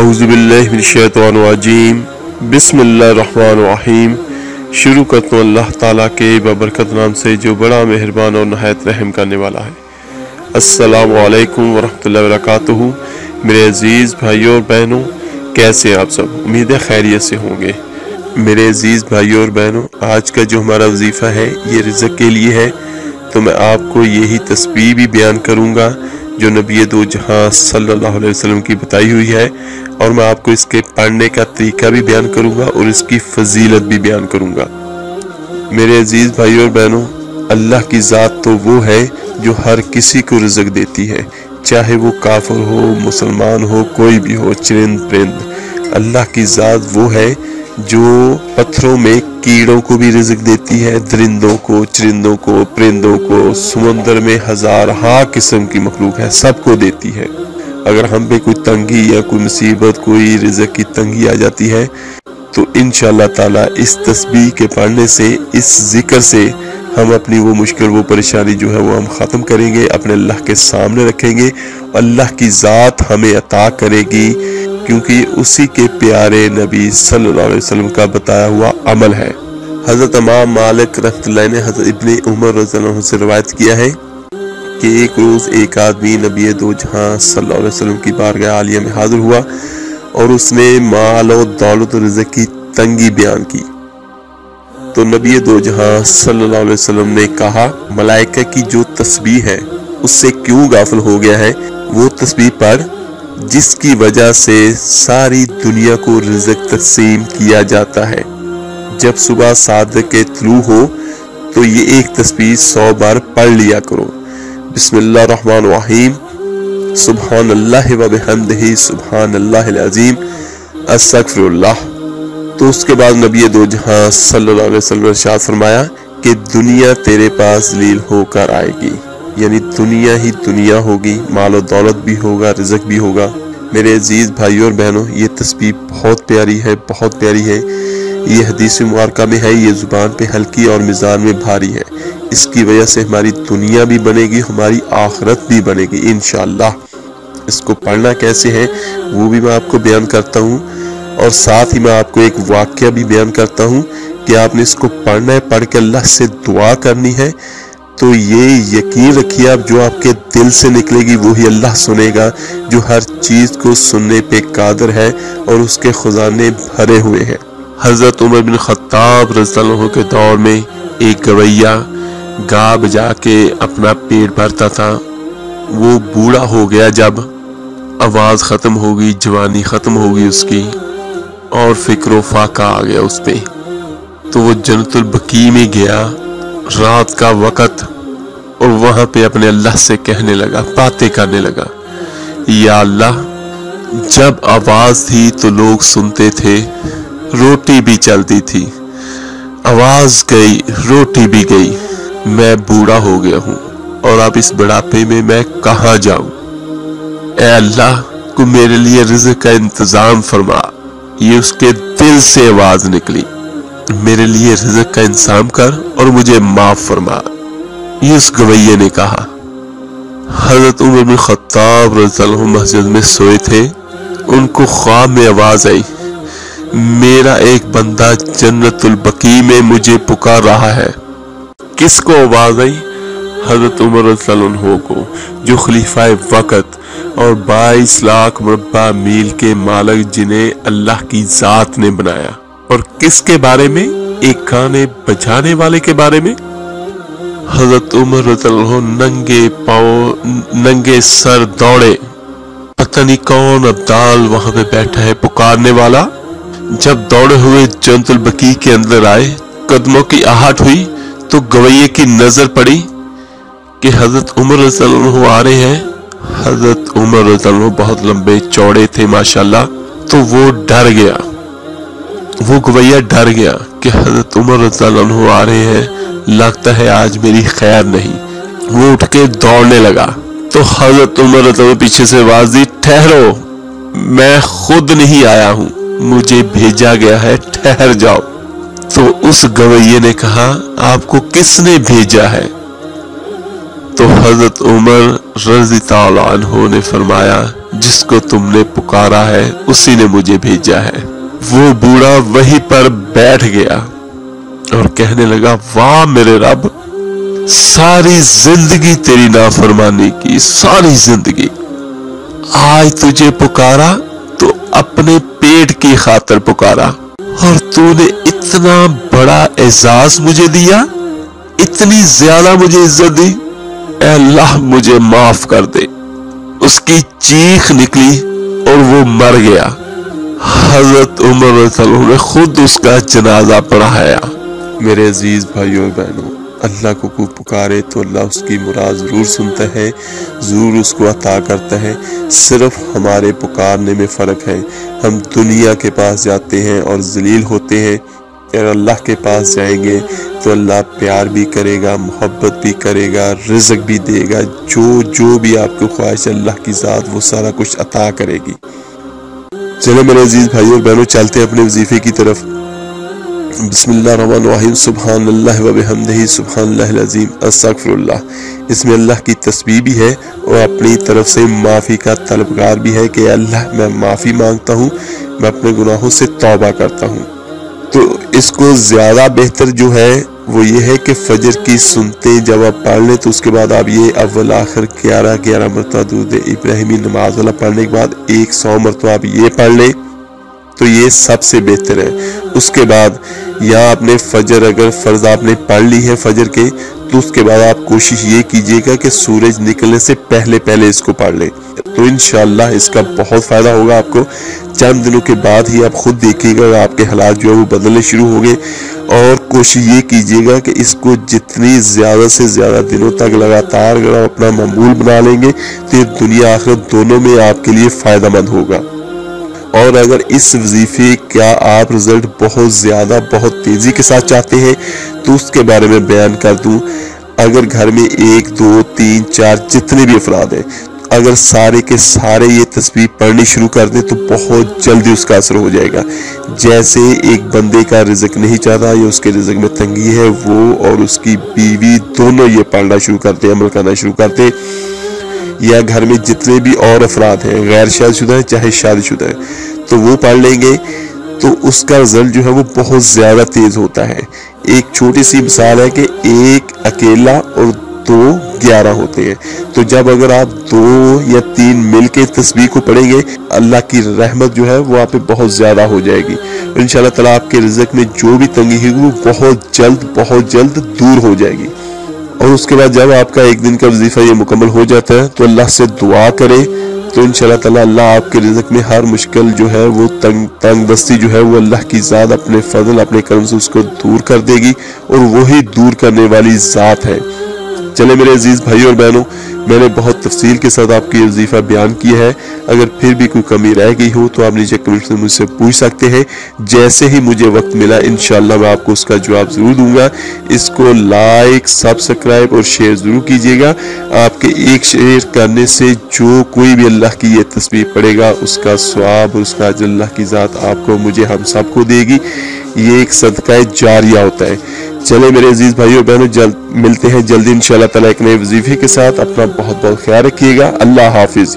औज़ुबिल्लाहि मिनश्शैतानिर्रजीम बिस्मिल्लाहिर्रहमानिर्रहीम। शुरू करता हूँ अल्लाह ताला के बबरकत नाम से जो बड़ा मेहरबान और नहायत रहम करने वाला है। अस्सलामु अलैकुम वरहमतुल्लाहि वबरकातुहू। मेरे अज़ीज़ भाइयों और बहनों, कैसे हैं आप सब? उम्मीद है खैरियत से होंगे। मेरे अज़ीज़ भाइयों और बहनों, आज का जो हमारा वजीफ़ा है ये रिज़्क़ के लिए है, तो मैं आपको यही तस्बीह भी बयान करूँगा जो नबी दो जहां सल्लल्लाहु अलैहि वसल्लम की बताई हुई है, और मैं आपको इसके पढ़ने का तरीका भी बयान करूंगा और इसकी फजीलत भी बयान करूंगा। मेरे अजीज भाइयों और बहनों, अल्लाह की ज़ात तो वो है जो हर किसी को रिज़्क़ देती है, चाहे वो काफिर हो, मुसलमान हो, कोई भी हो, चरिंद परिंद। अल्लाह की ज़ात वो है जो पत्थरों में कीड़ों को भी रिज़्क़ देती है, दरिंदों को, चरिंदों को, परिंदों को, समुंदर में हज़ार किस्म की मखलूक है, सबको देती है। अगर हम पे कोई तंगी या कोई मुसीबत, कोई रिज़्क़ की तंगी आ जाती है, तो इंशाअल्लाह ताला इस तस्बीह के पढ़ने से, इस जिक्र से हम अपनी वो मुश्किल, वो परेशानी जो है वो हम ख़त्म करेंगे, अपने अल्लाह के सामने रखेंगे। अल्लाह की ज़ात हमें अता करेगी, क्योंकि उसी के प्यारे नबी सल्लल्लाहु अलैहि वसल्लम का बताया हुआ अमल है। हज़रत इमाम मालिक रहमतुल्लाह ने हज़रत इब्ने उमर रज़ियल्लाहु अन्हु से रवायत किया है कि एक रोज़ एक आदमी नबी दो जहां सल्लल्लाहु अलैहि वसल्लम की बारगाह आलिया में हाजिर हुआ और उसने माल और दौलत और रिज़्क़ की तंगी बयान की। तो नबी दो जहां सल्लल्लाहु अलैहि वसल्लम ने कहा, मलाइका की जो तस्बीह है उससे क्यों गाफिल हो गया है? वो तस्बीह पढ़ जिसकी वजह से सारी दुनिया को रिज़्क़ तक़सीम किया जाता है। जब सुबह सादिक़ के तुलू हो तो ये एक तस्बीह 100 बार पढ़ लिया करो। बिस्मिल्लाहिर्रहमानिर्रहीम, सुब्हानल्लाहि व बिहम्दिही, सुब्हानल्लाहिल अज़ीम, अस्तग़फिरुल्लाह। तो उसके बाद नबी दो जहां सल्लल्लाहु अलैहि वसल्लम ने इरशाद फरमाया कि दुनिया तेरे पास ज़लील होकर आएगी, यानी दुनिया ही दुनिया होगी, माल और दौलत भी होगा, रिज़्क़ भी होगा। मेरे अजीज़ भाइयों और बहनों, ये तस्बीह बहुत प्यारी है, बहुत प्यारी है। ये हदीस मुबारका में है, ये ज़ुबान पे हल्की और मिज़ान में भारी है। इसकी वजह से हमारी दुनिया भी बनेगी, हमारी आखिरत भी बनेगी इंशाअल्लाह। इसको पढ़ना कैसे है वो भी मैं आपको बयान करता हूँ, और साथ ही मैं आपको एक वाक़या भी बयान करता हूँ कि आपने इसको पढ़ना है, पढ़ के अल्लाह से दुआ करनी है। तो ये यकीन रखिए, आप जो आपके दिल से निकलेगी वही अल्लाह सुनेगा, जो हर चीज़ को सुनने पे कादिर है और उसके खजाने भरे हुए हैं। हज़रत उमर बिन ख़त्ताब रज़ियल्लाहु अन्हु के दौर में एक गवैया गा बजा के अपना पेट भरता था। वो बूढ़ा हो गया, जब आवाज़ ख़त्म हो गई, जवानी ख़त्म हो गई उसकी, और फ़िक्र फाका आ गया उस पे, तो वो जन्नतुल बकी में गया रात का वक़्त, और वहाँ पे अपने अल्लाह से कहने लगा, बातें करने लगा, या अल्लाह, जब आवाज़ थी तो लोग सुनते थे, रोटी भी चलती थी, आवाज़ गई, रोटी भी गई, मैं बूढ़ा हो गया हूँ और अब इस बुढ़ापे में मैं कहाँ जाऊँ? ऐ अल्लाह, को मेरे लिए रिज़्क़ का इंतज़ाम फरमा। ये उसके दिल से आवाज़ निकली, मेरे लिए रिज़्क़ का इंतज़ाम कर और मुझे माफ़ फरमा। ये उस गवैये ने कहा। हज़रत उमर बिन ख़त्ताब रज़ियल्लाहु अन्हु मस्जिद में सोए थे, उनको ख्वाब में आवाज़ आई, मेरा एक बंदा जन्नतुल बकी में मुझे पुकार रहा है। किसको आवाज़ आई? हज़रत उमर रज़ियल्लाहु अन्हु को, जो खलीफा वक़्त और 22 लाख मुरब्बा मील के मालिक, जिन्हें अल्लाह की ज़ात ने बनाया। और किसके बारे में? एक गाने बजाने वाले के बारे में। हज़रत उमर रज़ियल्लाहु अन्हु नंगे पाँव, नंगे सर दौड़े, पता नहीं कौन अब्दाल वहां पे बैठा है पुकारने वाला। जब दौड़े हुए जन्नतुल बकी के अंदर आए, कदमों की आहट हुई तो गवैये की नजर पड़ी कि हज़रत उमर रज़ियल्लाहु अन्हु आ रहे हैं। हज़रत उमर रज़ियल्लाहु अन्हु बहुत लंबे चौड़े थे माशाल्लाह, तो वो डर गया, वो गवैया डर गया कि हज़रत उमर रज़ियल्लाहु अन्हु आ रहे हैं, लगता है आज मेरी खैर नहीं। वो उठ के दौड़ने लगा, तो हज़रत उमर रज़ियल्लाहु अन्हु पीछे से आवाज़ दी, ठहरो, मैं खुद नहीं आया हूँ, मुझे भेजा गया है, ठहर जाओ। तो उस गवैये ने कहा, आपको किसने भेजा है? तो हज़रत उमर रज़ी ताला अन्हु ने फरमाया, جس کو تم نے پکارا ہے اسی نے مجھے بھیجا ہے۔ وہ بوڑھا وہیں پر بیٹھ گیا اور کہنے لگا، واہ میرے رب، ساری زندگی تیری نافرمانی کی، ساری زندگی، آج تجھے پکارا تو اپنے پیٹ کی خاطر پکارا، اور تو نے اتنا بڑا اعزاز مجھے دیا، اتنی زیادہ مجھے عزت دی، اے اللہ مجھے معاف کر دے۔ اس کی چیخ نکلی اور وہ مر گیا۔ حضرت عمر رضی اللہ عنہ نے خود اس کا جنازہ پڑھایا۔ میرے عزیز بھائیوں اور بہنوں، اللہ کو کوئی پکارے تو اللہ اس کی مراد ضرور سنتا ہے، ضرور اس کو عطا کرتا ہے۔ صرف ہمارے پکارنے میں فرق ہے۔ ہم دنیا کے پاس جاتے ہیں اور ذلیل ہوتے ہیں، اور اللہ کے پاس جائیں گے تو اللہ پیار بھی کرے گا، محبت بھی کرے گا، رزق بھی دے گا، جو بھی آپ کو خواہش ہے اللہ کی ذات وہ سارا کچھ عطا کرے گی۔ چلے میرے عزیز بھائیوں اور بہنوں، چلتے ہیں اپنے وظیفے کی طرف۔ بسم اللہ الرحمن الرحیم، سبحان اللہ و بحمدہ، سبحان اللہ العظیم، استغفر اللہ۔ اس میں اللہ کی تسبیح بھی ہے اور اپنی طرف سے معافی کا طلبگار بھی ہے کہ اللہ میں معافی مانگتا ہوں، میں اپنے گناہوں سے توبہ کرتا ہوں۔ تو اس کو زیادہ بہتر جو ہے وہ یہ ہے کہ فجر کی سنتے جب آپ پڑھ لیں تو اس کے بعد آپ یہ اول آخر 11 مرتبہ درود ابراہیمی نماز والا پڑھنے کے بعد 100 مرتبہ آپ یہ پڑھ لیں تو یہ سب سے بہتر ہے۔ اس کے بعد یا آپ نے فجر اگر فرض آپ نے پڑھ لی ہے فجر کے، تو اس کے بعد آپ کوشش یہ کیجئے گا کہ سورج نکلنے سے پہلے اس کو پڑھ لیں، تو انشاءاللہ اس کا بہت فائدہ ہوگا آپ کو۔ چند دنوں کے بعد ہی آپ خود دیکھیے گا آپ کے حالات جو ہے وہ بدلنے شروع ہو گئے، اور کوشش یہ کیجئے گا کہ اس کو جتنی زیادہ سے زیادہ دنوں تک لگاتار اگر آپ اپنا معمول بنا لیں گے تو یہ دنیا آخرت دونوں میں آپ کے لیے فائدہ مند ہوگا۔ اور اگر اس وظیفے کا آپ رزلٹ بہت زیادہ بہت تیزی کے ساتھ چاہتے ہیں تو اس کے بارے میں بیان کر دوں۔ اگر گھر میں 1 2 3 4 جتنے بھی افراد ہیں، اگر سارے کے سارے یہ تسبیح پڑھنی شروع کر دیں تو بہت جلدی اس کا اثر ہو جائے گا۔ جیسے ایک بندے کا رزق نہیں چاہتا یا اس کے رزق میں تنگی ہے، وہ اور اس کی بیوی دونوں یہ پڑھنا شروع کرتے، عمل کرنا شروع کرتے، یا گھر میں جتنے بھی اور افراد ہیں، غیر شادی شدہ ہیں چاہے شادی شدہ ہیں، تو وہ پڑھ لیں گے تو اس کا رزلٹ جو ہے وہ بہت زیادہ تیز ہوتا ہے۔ ایک چھوٹی سی مثال ہے کہ ایک اکیلا اور 2 11 ہوتے ہیں، تو جب اگر آپ 2 یا 3 مل کے تسبیح کو پڑھیں گے، اللہ کی رحمت جو ہے وہ آپ پہ بہت زیادہ ہو جائے گی، اور انشاءاللہ تعالیٰ آپ کے رزق میں جو بھی تنگی ہے وہ بہت جلد دور ہو جائے گی۔ اور اس کے بعد جب آپ کا ایک دن کا وظیفہ یہ مکمل ہو جاتا ہے تو اللہ سے دعا کرے تو انشاءاللہ تعالیٰ اللہ آپ کے رزق میں ہر مشکل جو ہے وہ تنگ دستی جو ہے وہ اللہ کی ذات اپنے فضل اپنے کرم سے اس کو دور کر دے گی، اور وہی دور کرنے والی ذات ہے۔ چلے میرے عزیز بھائیوں اور بہنوں، میں نے بہت تفصیل کے ساتھ آپ کی وظیفہ بیان کیا ہے۔ اگر پھر بھی کوئی کمی رہ گئی ہو تو آپ نیچے کمنٹ میں مجھ سے پوچھ سکتے ہیں۔ جیسے ہی مجھے وقت ملا انشاءاللہ میں آپ کو اس کا جواب ضرور دوں گا۔ اس کو لائک، سبسکرائب اور شیئر ضرور کیجیے گا۔ آپ کے ایک شیئر کرنے سے جو کوئی بھی اللہ کی یہ تسبیح پڑھے گا اس کا ثواب اور اس کا اجر اللہ کی ذات آپ کو مجھے ہم سب کو دے گی۔ یہ ایک صدقہ جاریہ ہوتا ہے۔ چلے میرے عزیز بھائیوں بہنوں، ملتے ہیں جلدی انشاءاللہ تعالیٰ ایک نئے وظیفے کے ساتھ۔ اپنا بہت خیال رکھیے گا۔ اللہ حافظ۔